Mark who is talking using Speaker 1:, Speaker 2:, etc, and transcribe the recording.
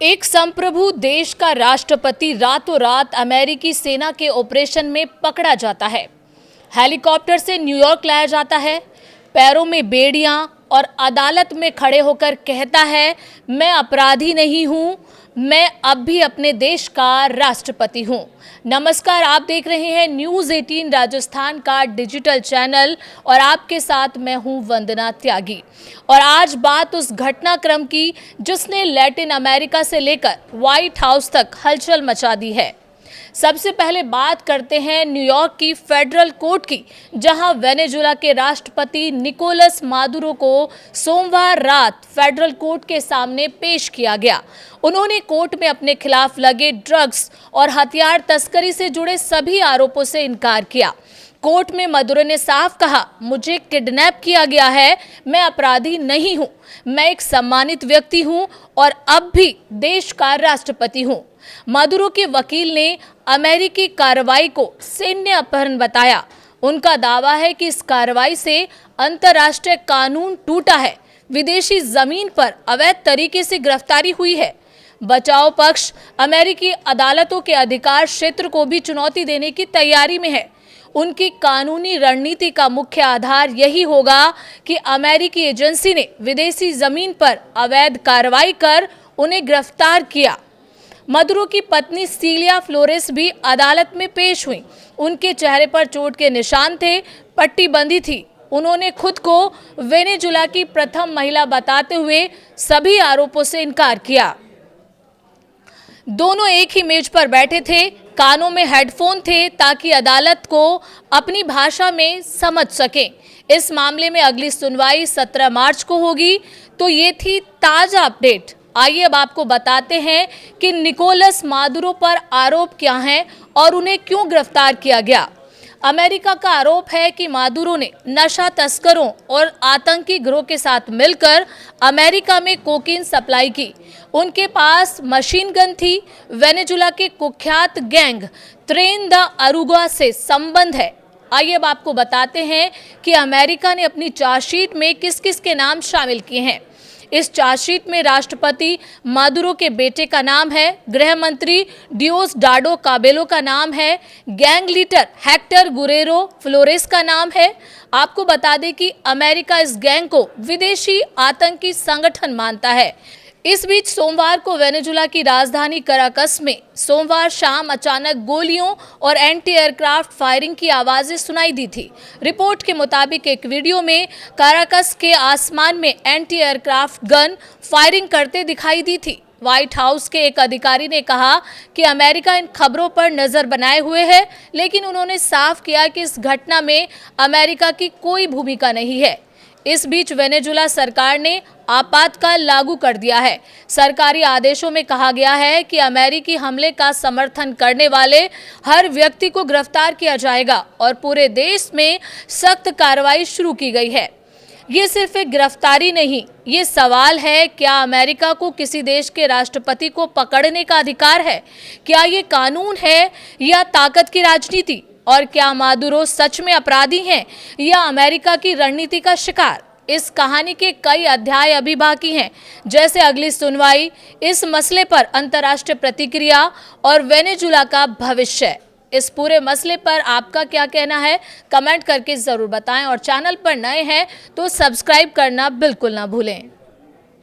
Speaker 1: एक संप्रभु देश का राष्ट्रपति रातों रात अमेरिकी सेना के ऑपरेशन में पकड़ा जाता है। हेलीकॉप्टर से न्यूयॉर्क लाया जाता है, पैरों में बेड़ियां और अदालत में खड़े होकर कहता है, मैं अपराधी नहीं हूं, मैं अब भी अपने देश का राष्ट्रपति हूं। नमस्कार, आप देख रहे हैं न्यूज़ 18 राजस्थान का डिजिटल चैनल और आपके साथ मैं हूं वंदना त्यागी। और आज बात उस घटनाक्रम की जिसने लैटिन अमेरिका से लेकर व्हाइट हाउस तक हलचल मचा दी है। सबसे पहले बात करते हैं न्यूयॉर्क की फेडरल कोर्ट की, जहां वेनेजुएला के राष्ट्रपति निकोलस मादुरो को सोमवार रात फेडरल कोर्ट के सामने पेश किया गया। उन्होंने कोर्ट में अपने खिलाफ लगे ड्रग्स और हथियार तस्करी से जुड़े सभी आरोपों से इनकार किया। कोर्ट में मादुरो ने साफ कहा, मुझे किडनैप किया गया है, मैं अपराधी नहीं हूं, मैं एक सम्मानित व्यक्ति हूं और अब भी देश का राष्ट्रपति हूं। मादुरो के वकील ने अमेरिकी कार्रवाई को सैन्य अपहरण बताया। उनका दावा है कि इस कार्रवाई से अंतर्राष्ट्रीय कानून टूटा है, विदेशी जमीन पर अवैध तरीके से गिरफ्तारी हुई है। बचाव पक्ष अमेरिकी अदालतों के अधिकार क्षेत्र को भी चुनौती देने की तैयारी में है। उनकी कानूनी रणनीति का मुख्य आधार यही होगा कि अमेरिकी एजेंसी ने विदेशी जमीन पर अवैध कार्रवाई कर उन्हें गिरफ्तार किया। मादुरो की पत्नी सीलिया फ्लोरेस भी अदालत में पेश हुई। उनके चेहरे पर चोट के निशान थे, पट्टी बंधी थी। उन्होंने खुद को वेनेजुएला की प्रथम महिला बताते हुए सभी आरोपों से इनकार किया। दोनों एक ही मेज पर बैठे थे, कानों में हेडफोन थे ताकि अदालत को अपनी भाषा में समझ सकें। इस मामले में अगली सुनवाई 17 मार्च को होगी। तो ये थी ताजा अपडेट। आइए अब आपको बताते हैं कि निकोलस मादुरो पर आरोप क्या हैं और उन्हें क्यों गिरफ्तार किया गया। अमेरिका का आरोप है कि मादुरो ने नशा तस्करों और आतंकी गिरोह के साथ मिलकर अमेरिका में कोकीन सप्लाई की। उनके पास मशीन गन थी। वेनेजुएला के कुख्यात गैंग ट्रेन द अरुगा से संबंध है। आइए अब आपको बताते हैं कि अमेरिका ने अपनी चार्जशीट में किस किस के नाम शामिल किए हैं। इस चार्जशीट में राष्ट्रपति मादुरो के बेटे का नाम है, गृह मंत्री डियोसडाडो काबेलो का नाम है, gang leader Hector Guerrero Flores का नाम है। आपको बता दें कि अमेरिका इस गैंग को विदेशी आतंकी संगठन मानता है। इस बीच सोमवार को वेनेजुएला की राजधानी कराकस में सोमवार शाम अचानक गोलियों और एंटी एयरक्राफ्ट फायरिंग की आवाजें सुनाई दी थी। रिपोर्ट के मुताबिक एक वीडियो में कराकस के आसमान में एंटी एयरक्राफ्ट गन फायरिंग करते दिखाई दी थी। व्हाइट हाउस के एक अधिकारी ने कहा कि अमेरिका इन खबरों पर नजर बनाए हुए है, लेकिन उन्होंने साफ किया कि इस घटना में अमेरिका की कोई भूमिका नहीं है। इस बीच वेनेजुएला सरकार ने आपातकाल लागू कर दिया है। सरकारी आदेशों में कहा गया है कि अमेरिकी हमले का समर्थन करने वाले हर व्यक्ति को गिरफ्तार किया जाएगा और पूरे देश में सख्त कार्रवाई शुरू की गई है। ये सिर्फ एक गिरफ्तारी नहीं, ये सवाल है, क्या अमेरिका को किसी देश के राष्ट्रपति को पकड़ने का अधिकार है? क्या ये कानून है या ताकत की राजनीति? और क्या मादुरो सच में अपराधी हैं या अमेरिका की रणनीति का शिकार? इस कहानी के कई अध्याय अभी बाकी हैं, जैसे अगली सुनवाई, इस मसले पर अंतर्राष्ट्रीय प्रतिक्रिया और वेनेजुएला का भविष्य। इस पूरे मसले पर आपका क्या कहना है, कमेंट करके जरूर बताएं और चैनल पर नए हैं तो सब्सक्राइब करना बिल्कुल ना भूलें।